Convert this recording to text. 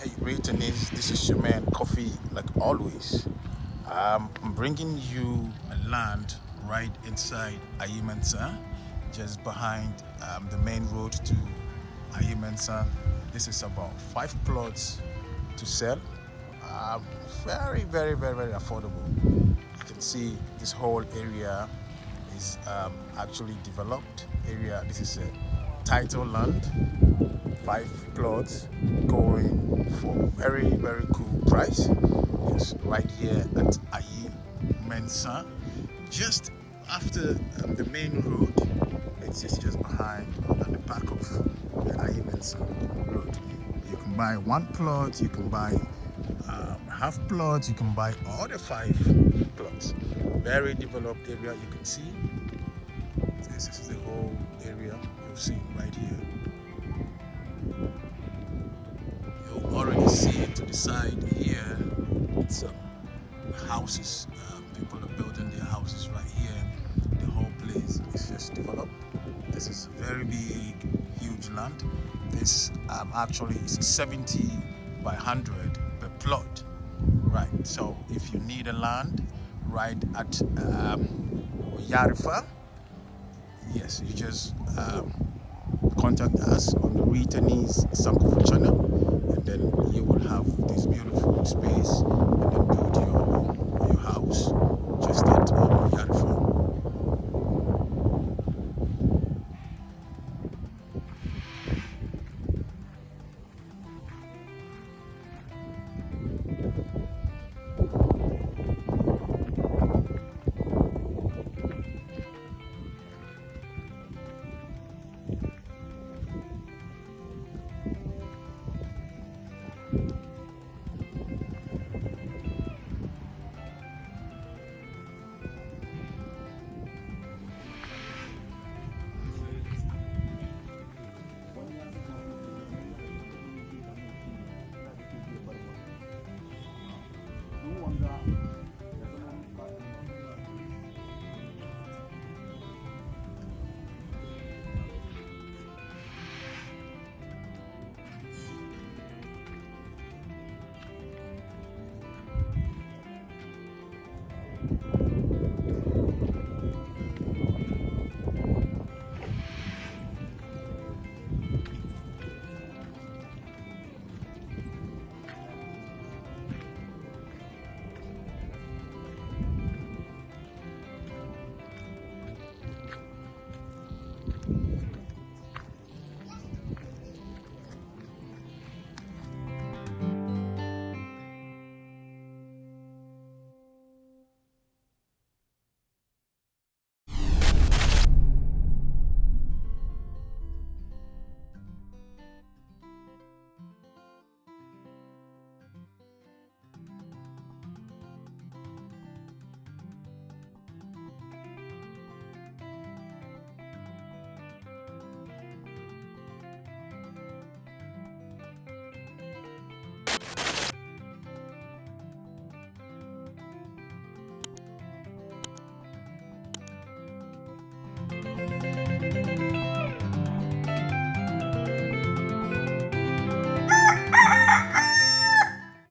Hey, Retanis, this is your man Coffee, like always. I'm bringing you a land right inside Mensah, just behind the main road to Mensah. This is about 5 plots to sell. Um, very affordable. You can see this whole area is actually developed area. This is a title land, 5 plots going for very cool price. It's right here at Mensah, just after the main road. It's just behind at the back of the Mensah road. You can buy 1 plot, you can buy half plots, you can buy all the 5 plots. Very developed area. You can see this is the whole area you'll see right here. You already see it to the side here. It's houses. People are building their houses right here. The whole place is just developed. This is very big, huge land. This actually is 70 by 100 per plot. Right. So if you need a land right at Oyarifa, yes, you just contact us on the Retanis Sankofa channel, and then you will have this beautiful space and then build your house just at Oyarifa.